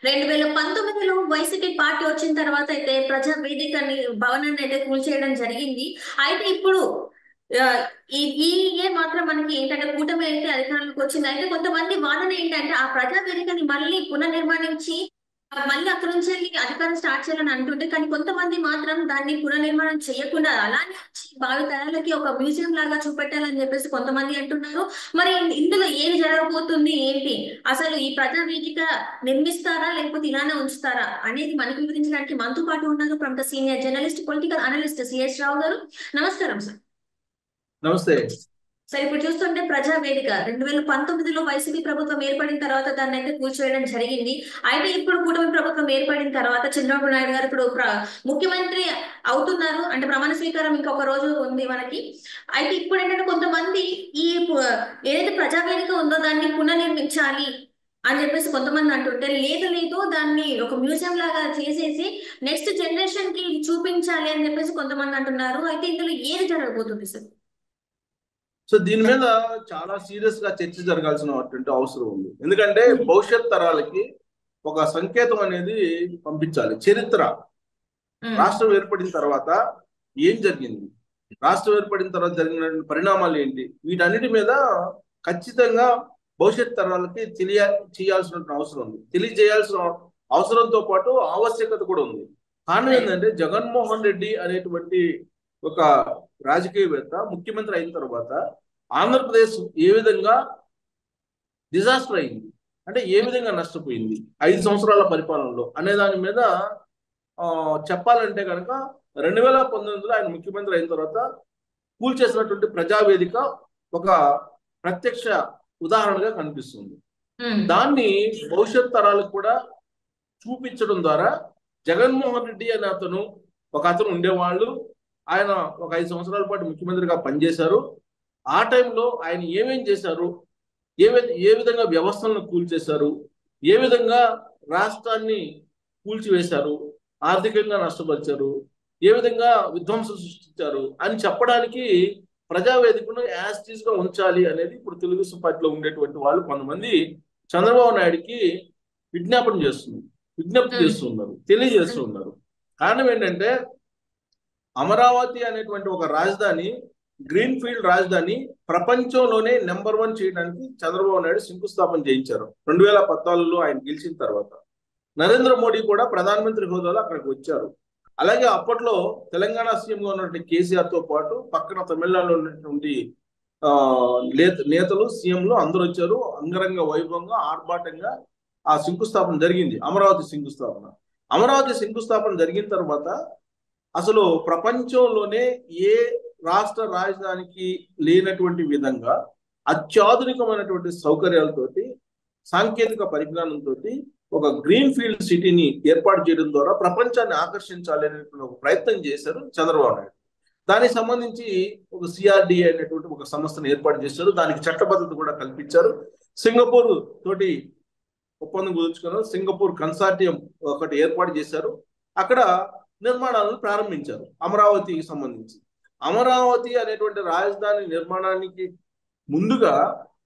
2019లో YCP party వచ్చిన తర్వాత అయితే ప్రజా వేదికని భవనాన్ని అయితే కూల్చేయడం జరిగింది. అయితే ఇప్పుడు ఆ, ఈ ఇయర్ మాత్రం మనకి ఏంటంటే కూటమి అయితే అధికారంలోకి వచ్చింది. అయితే కొంతమంది వాదన ఏంటంటే ఆ ప్రజా వేదికని మళ్ళీ పునర్నిర్మాణించి మళ్ళీ అక్కడ నుంచి వెళ్ళి అధికారం స్టార్ట్ చేయాలని అంటుంటే, కానీ కొంతమంది మాత్రం దాన్ని పునర్నిర్మాణం చేయకుండా అలానే ఉంచి భావి తరాలకి ఒక మ్యూజియం లాగా చూపెట్టాలని చెప్పేసి కొంతమంది అంటున్నారు. మరి ఇందులో ఏమి జరగబోతుంది ఏంటి, అసలు ఈ ప్రజా వేదిక నిర్మిస్తారా లేకపోతే ఇలానే ఉంచుతారా అనేది మనకి వివరించడానికి మనతో పాటు ఉన్నారు ప్రముఖ senior journalist political analyst CS Rao garu. నమస్కారం సార్. నమస్తే. సార్, ఇప్పుడు చూస్తుంటే ప్రజా వేదిక 2019లో వైసీపీ ప్రభుత్వం ఏర్పడిన తర్వాత దాన్ని అయితే కూల్చివేయడం జరిగింది. అయితే ఇప్పుడు కూటమి ప్రభుత్వం ఏర్పడిన తర్వాత చంద్రబాబు నాయుడు గారు ఇప్పుడు ముఖ్యమంత్రి అవుతున్నారు. అంటే ప్రమాణ స్వీకారం ఇంకొక రోజు ఉంది మనకి. అయితే ఇప్పుడు ఏంటంటే కొంతమంది ఈ ఏదైతే ప్రజా వేదిక ఉందో దాన్ని పునర్నిర్మించాలి అని చెప్పేసి కొంతమంది అంటుంటే, లేదు లేదు దాన్ని ఒక మ్యూజియం లాగా చేసేసి నెక్స్ట్ జనరేషన్ కి చూపించాలి అని చెప్పేసి కొంతమంది అంటున్నారు. అయితే ఇందులో ఏది జరగబోతుంది సార్? సో దీని మీద చాలా సీరియస్ గా చర్చ జరగాల్సినటువంటి అవసరం ఉంది. ఎందుకంటే భవిష్యత్ తరాలకి ఒక సంకేతం అనేది పంపించాలి. చరిత్ర, రాష్ట్రం ఏర్పడిన తర్వాత ఏం జరిగింది, రాష్ట్రం ఏర్పడిన తర్వాత జరిగిన పరిణామాలు ఏంటి, వీటన్నిటి మీద ఖచ్చితంగా భవిష్యత్ తరాలకి చేయాల్సిన అవసరం ఉంది. తెలియజేయాల్సిన అవసరంతో పాటు ఆవశ్యకత కూడా ఉంది. కారణం ఏంటంటే జగన్మోహన్ రెడ్డి అనేటువంటి ఒక రాజకీయవేత్త ముఖ్యమంత్రి అయిన తర్వాత ఆంధ్రప్రదేశ్ ఏ విధంగా డిజాస్టర్ అయింది, అంటే ఏ విధంగా నష్టపోయింది 5 సంవత్సరాల పరిపాలనలో అనే దాని మీద చెప్పాలంటే కనుక 2019లో ఆయన ముఖ్యమంత్రి అయిన తర్వాత కూల్చేసినటువంటి ప్రజావేదిక ఒక ప్రత్యక్ష ఉదాహరణగా కనిపిస్తుంది. దాన్ని భవిష్యత్ తరాలకు కూడా చూపించడం ద్వారా జగన్మోహన్ రెడ్డి అనే అతను ఉండేవాళ్ళు. ఆయన ఒక 5 సంవత్సరాల పాటు ముఖ్యమంత్రిగా పనిచేశారు. ఆ టైంలో ఆయన ఏమేం చేశారు, ఏ విధంగా వ్యవస్థలను కూల్చేశారు, ఏ విధంగా రాష్ట్రాన్ని కూల్చివేశారు, ఆర్థికంగా నష్టపరిచారు, ఏ విధంగా విధ్వంసం సృష్టించారు అని చెప్పడానికి ప్రజావేదికను యాజ్ గా ఉంచాలి అనేది ఇప్పుడు తెలుగుదేశం పార్టీలో ఉండేటువంటి వాళ్ళు కొంతమంది చంద్రబాబు నాయుడికి విజ్ఞప్తి చేస్తున్నారు, తెలియజేస్తున్నారు. కారణం ఏంటంటే అమరావతి అనేటువంటి ఒక రాజధాని, గ్రీన్ ఫీల్డ్ రాజధాని ప్రపంచంలోనే నెంబర్ 1 చేయడానికి చంద్రబాబు నాయుడు శంకుస్థాపన చేయించారు 2014లో ఆయన గెలిచిన తర్వాత. నరేంద్ర మోడీ కూడా ప్రధానమంత్రి హోదాలో అక్కడికి వచ్చారు. అలాగే అప్పట్లో తెలంగాణ సీఎంగా ఉన్నటువంటి కేసీఆర్ తో పాటు పక్కన తమిళనాడులో ఉన్నటువంటి నేతలు, సీఎంలు అందరూ వచ్చారు. అంగరంగ వైభవంగా ఆర్భాటంగా ఆ శంకుస్థాపన జరిగింది, అమరావతి శంకుస్థాపన జరిగిన తర్వాత అసలు ప్రపంచంలోనే ఏ రాష్ట్ర రాజధానికి లేనటువంటి విధంగా అత్యాధునికమైనటువంటి సౌకర్యాలతోటి, సాంకేతిక పరిజ్ఞానంతో ఒక గ్రీన్ ఫీల్డ్ సిటీని ఏర్పాటు చేయడం ద్వారా ప్రపంచాన్ని ఆకర్షించాలి అనేటువంటి ఒక ప్రయత్నం చేశారు చంద్రబాబు నాయుడు. దానికి సంబంధించి ఒక సిఆర్డిఏ అనేటువంటి ఒక సంస్థను ఏర్పాటు చేశారు. దానికి చట్టబద్ధత కూడా కల్పించారు. సింగపూర్ తోటి ఒప్పందం కుదుర్చుకున్నారు. సింగపూర్ కన్సార్టియం ఒకటి ఏర్పాటు చేశారు. అక్కడ నిర్మాణాలను ప్రారంభించారు అమరావతికి సంబంధించి. అమరావతి అనేటువంటి రాజధాని నిర్మాణానికి ముందుగా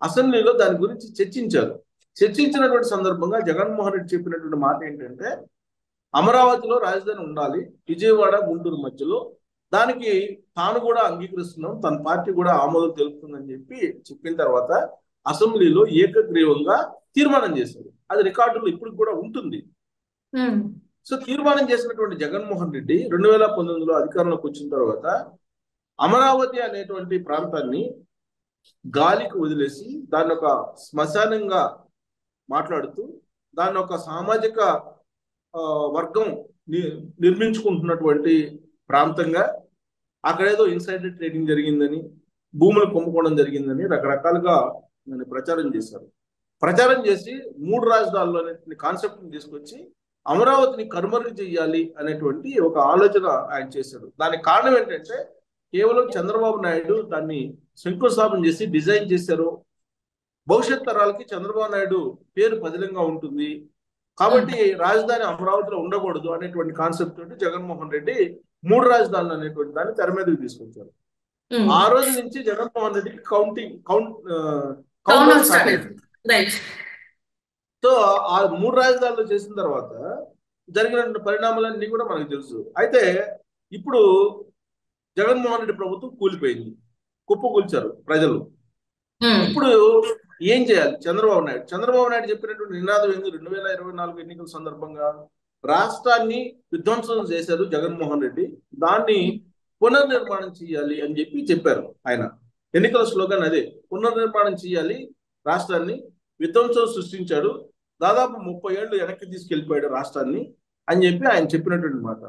అసెంబ్లీలో దాని గురించి చర్చించినటువంటి సందర్భంగా జగన్మోహన్ రెడ్డి చెప్పినటువంటి మాట ఏంటంటే అమరావతిలో రాజధాని ఉండాలి, విజయవాడ గుంటూరు మధ్యలో. దానికి తాను కూడా అంగీకరిస్తున్నాం, తన పార్టీ కూడా ఆమోదం తెలుపుతుందని చెప్పిన తర్వాత అసెంబ్లీలో ఏకగ్రీవంగా తీర్మానం చేశారు. అది రికార్డులో ఇప్పుడు కూడా ఉంటుంది. సో తీర్మానం చేసినటువంటి జగన్మోహన్ రెడ్డి 2019లో అధికారంలోకి వచ్చిన తర్వాత అమరావతి అనేటువంటి ప్రాంతాన్ని గాలికి వదిలేసి దాన్ని ఒక శ్మశానంగా మాట్లాడుతూ దాన్ని ఒక సామాజిక వర్గం నిర్మించుకుంటున్నటువంటి ప్రాంతంగా, అక్కడేదో ఇన్సైడర్ ట్రేడింగ్ జరిగిందని, భూములు కొమ్ముకోవడం జరిగిందని రకరకాలుగా ప్రచారం చేసి 3 రాజధానులు అనే కాన్సెప్ట్ని తీసుకొచ్చి అమరావతిని కనుమరుగు చేయాలి అనేటువంటి ఒక ఆలోచన ఆయన చేశాడు. దానికి కారణం ఏంటంటే కేవలం చంద్రబాబు నాయుడు దాన్ని శంకుస్థాపన చేసి డిజైన్ చేశారు. భవిష్యత్ తరాలకి చంద్రబాబు నాయుడు పేరు పదిలంగా ఉంటుంది కాబట్టి రాజధాని అమరావతిలో ఉండకూడదు అనేటువంటి కాన్సెప్ట్ తోటి జగన్మోహన్ రెడ్డి 3 రాజధానులు అనేటువంటి దాన్ని తెర మీదకి తీసుకొచ్చారు. ఆ రోజు నుంచి జగన్మోహన్ రెడ్డికి కౌంట్ స్టార్ట్ అయింది. సో ఆ 3 రాజధానులు చేసిన తర్వాత జరిగిన పరిణామాలన్నీ కూడా మనకు తెలుసు. అయితే ఇప్పుడు జగన్మోహన్ రెడ్డి ప్రభుత్వం కూలిపోయింది, కుప్పకూల్చారు ప్రజలు. ఇప్పుడు ఏం చేయాలి చంద్రబాబు నాయుడు చెప్పినటువంటి నినాదం ఏంది? 2024 ఎన్నికల సందర్భంగా రాష్ట్రాన్ని విధ్వంసం చేశారు జగన్మోహన్ రెడ్డి, దాన్ని పునర్నిర్మాణం చేయాలి అని చెప్పారు ఆయన. ఎన్నికల స్లోగన్ అదే, పునర్నిర్మాణం చేయాలి రాష్ట్రాన్ని, విధ్వంసం సృష్టించాడు, దాదాపు 30 ఏళ్ళు వెనక్కి తీసుకెళ్లిపోయాడు రాష్ట్రాన్ని అని ఆయన చెప్పినటువంటి మాట.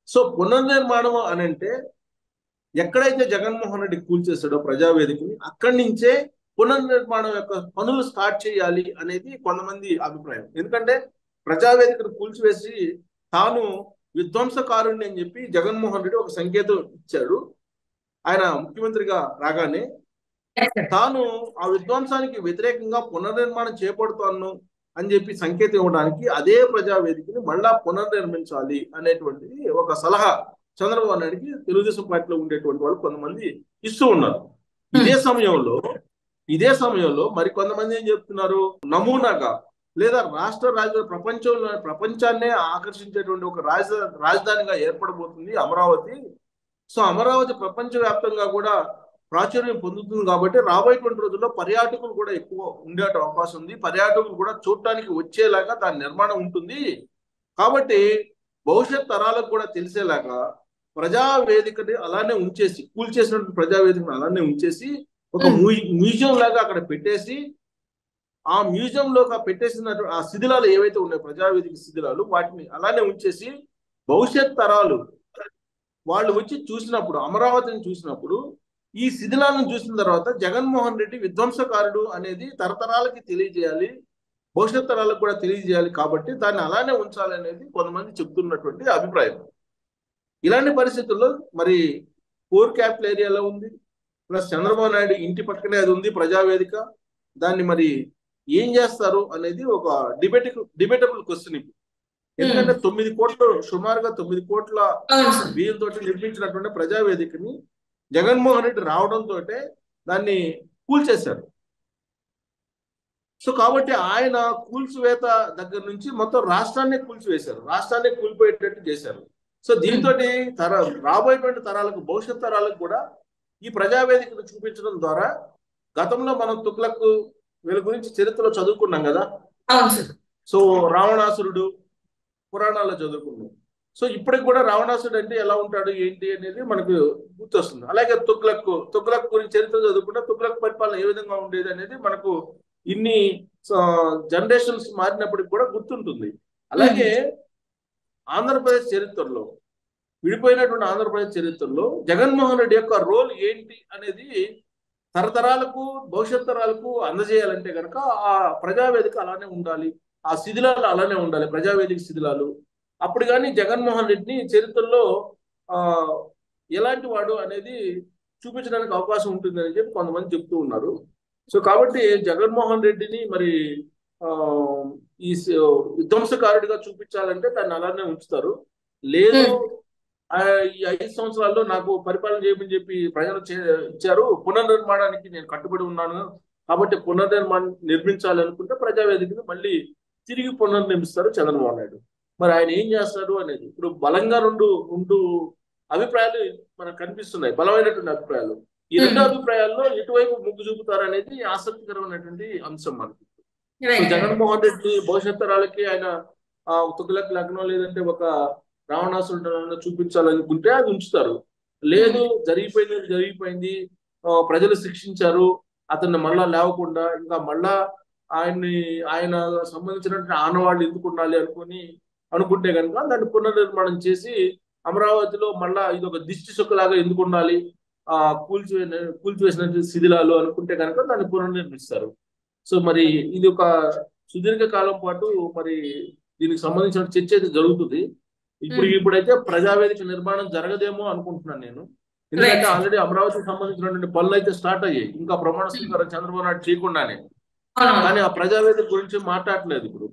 సో పునర్నిర్మాణం అని అంటే ఎక్కడైతే జగన్మోహన్ రెడ్డి కూల్చేశాడో ప్రజావేదికని, అక్కడి నుంచే పునర్నిర్మాణం యొక్క పనులు స్టార్ట్ చేయాలి అనేది కొంతమంది అభిప్రాయం. ఎందుకంటే ప్రజావేదికను కూల్చివేసి తాను విధ్వంసకారుణ్ణి అని జగన్మోహన్ రెడ్డి ఒక సంకేతం ఇచ్చాడు. ఆయన ముఖ్యమంత్రిగా రాగానే తాను ఆ విధ్వంసానికి వ్యతిరేకంగా పునర్నిర్మాణం చేపడుతాను అని సంకేతం ఇవ్వడానికి అదే ప్రజావేదికని మళ్ళా పునర్నిర్మించాలి అనేటువంటిది ఒక సలహా చంద్రబాబు నాయుడికి తెలుగుదేశం పార్టీలో ఉండేటువంటి వాళ్ళు కొంతమంది ఇస్తూ ఉన్నారు. ఇదే సమయంలో మరి కొంతమంది ఏం చెప్తున్నారు, నమూనాగా లేదా రాష్ట్ర రాజధాని ప్రపంచాన్నే ఆకర్షించేటువంటి ఒక రాజధానిగా ఏర్పడబోతుంది అమరావతి. సో అమరావతి ప్రపంచవ్యాప్తంగా కూడా ప్రాచుర్యం పొందుతుంది కాబట్టి రాబోయేటువంటి రోజుల్లో పర్యాటకులు కూడా ఎక్కువ ఉండే అవకాశం ఉంది, పర్యాటకులు కూడా చూడటానికి వచ్చేలాగా దాని నిర్మాణం ఉంటుంది. కాబట్టి భవిష్యత్ తరాలకు కూడా తెలిసేలాగా ప్రజావేదికని అలానే ఉంచేసి, కూల్చేసినటువంటి ప్రజావేదికను అలానే ఉంచేసి ఒక మ్యూజియం లాగా అక్కడ పెట్టేసి, ఆ మ్యూజియంలో పెట్టేసిన ఆ శిథిలాలు ఏవైతే ఉన్నాయో ప్రజావేదిక శిథిలాలు, వాటిని అలానే ఉంచేసి భవిష్యత్ తరాలు వాళ్ళు వచ్చి చూసినప్పుడు, అమరావతిని చూసినప్పుడు, ఈ శిథిలాలను చూసిన తర్వాత జగన్మోహన్ రెడ్డి విధ్వంసకారుడు అనేది తరతరాలకి తెలియజేయాలి, భవిష్యత్ తరాలకు కూడా తెలియజేయాలి. కాబట్టి దాన్ని అలానే ఉంచాలి అనేది కొంతమంది చెప్తున్నటువంటి అభిప్రాయం. ఇలాంటి పరిస్థితుల్లో మరి కోర్ క్యాపిటల్ ఏరియాలో ఉంది, ప్లస్ చంద్రబాబు నాయుడు ఇంటి పక్కనే అది ఉంది ప్రజావేదిక. దాన్ని మరి ఏం చేస్తారు అనేది ఒక డిబేటబుల్ క్వశ్చన్. ఎందుకంటే 9 కోట్లు, సుమారుగా 9 కోట్ల వ్యయంతో నిర్మించినటువంటి ప్రజావేదికని జగన్మోహన్ రెడ్డి రావడంతో దాన్ని కూల్చేశారు. సో కాబట్టి ఆయన కూల్చివేత దగ్గర నుంచి మొత్తం రాష్ట్రాన్ని కూల్చివేశారు, రాష్ట్రాన్ని కూలిపోయేటట్టు చేశారు. సో దీంతో రాబోయేటువంటి తరాలకు, భవిష్యత్ తరాలకు కూడా ఈ ప్రజావేదికను చూపించడం ద్వారా, గతంలో మనం తుగ్లక్ వీళ్ళ గురించి చరిత్రలో చదువుకున్నాం కదా. సో రావణాసురుడు పురాణాల్లో చదువుకున్నాం. సో ఇప్పటికి కూడా రావణాసురుడు అంటే ఎలా ఉంటాడు ఏంటి అనేది మనకు గుర్తొస్తుంది. అలాగే తుగ్లక్ గురించి చరిత్ర చదువుకుంటే తుగ్లక్ పరిపాలన ఏ విధంగా ఉండేది అనేది మనకు ఇన్ని జనరేషన్స్ మారినప్పటికి కూడా గుర్తుంటుంది. అలాగే ఆంధ్రప్రదేశ్ చరిత్రలో, విడిపోయినటువంటి ఆంధ్రప్రదేశ్ చరిత్రలో జగన్మోహన్ రెడ్డి యొక్క రోల్ ఏంటి అనేది తరతరాలకు, భవిష్యత్ తరాలకు అందజేయాలంటే కనుక ఆ ప్రజావేదిక అలానే ఉండాలి, ఆ శిథిలాలు అలానే ఉండాలి, ప్రజావేదిక శిథిలాలు. అప్పుడు కానీ జగన్మోహన్ రెడ్డిని చరిత్రలో ఎలాంటి వాడు అనేది చూపించడానికి అవకాశం ఉంటుంది అని కొంతమంది చెప్తూ ఉన్నారు. సో కాబట్టి జగన్మోహన్ రెడ్డిని మరి ఈ విధ్వంసకారుడిగా చూపించాలంటే దాన్ని అలానే ఉంచుతారు. లేదు ఈ 5 సంవత్సరాల్లో నాకు పరిపాలన చేయమని ప్రజలు ఇచ్చారు, పునర్నిర్మాణానికి నేను కట్టుబడి ఉన్నాను కాబట్టి పునర్నిర్మాణం నిర్మించాలి అనుకుంటే ప్రజావేదికను మళ్ళీ తిరిగి పునర్నిర్మిస్తారు చంద్రబాబు నాయుడు. మరి ఆయన ఏం చేస్తాడు అనేది ఇప్పుడు బలంగా రెండు అభిప్రాయాలు మనకు కనిపిస్తున్నాయి, బలమైనటువంటి అభిప్రాయాలు. ఈ 2 అభిప్రాయాల్లో ఎటువైపు మొగ్గు చూపుతారు అనేది ఆసక్తికరమైనటువంటి అంశం మనకి. జగన్మోహన్ రెడ్డి భవిష్యత్ తరాలకి ఆయన తుగ్లక్ లగ్నం లేదంటే ఒక రావణాసురుడు చూపించాలనుకుంటే అది ఉంచుతారు. లేదు, జరిగిపోయింది, ప్రజలు శిక్షించారు, అతన్ని మళ్ళా లేవకుండా ఇంకా మళ్ళా ఆయన సంబంధించినటువంటి ఆనవాళ్ళు ఎందుకు ఉండాలి అనుకుంటే కనుక దాన్ని పునర్నిర్మాణం చేసి అమరావతిలో మళ్ళా ఇది ఒక దిష్టి సుక్కలాగా ఎందుకు ఉండాలి, కూల్చివేసిన శిథిలాలు అనుకుంటే కనుక దాన్ని పునర్నిర్మిస్తారు. సో మరి ఇది ఒక సుదీర్ఘ కాలం పాటు మరి దీనికి సంబంధించిన చర్చ అయితే జరుగుతుంది. ఇప్పుడైతే ప్రజావేదిక నిర్మాణం జరగదేమో అనుకుంటున్నాను నేను. ఎందుకంటే ఆల్రెడీ అమరావతికి సంబంధించినటువంటి పనులు అయితే స్టార్ట్ అయ్యాయి, ఇంకా ప్రమాణ స్వీకారం చంద్రబాబు నాయుడు చేయకుండానే. కానీ ఆ ప్రజావేదిక గురించి మాట్లాడలేదు ఇప్పుడు.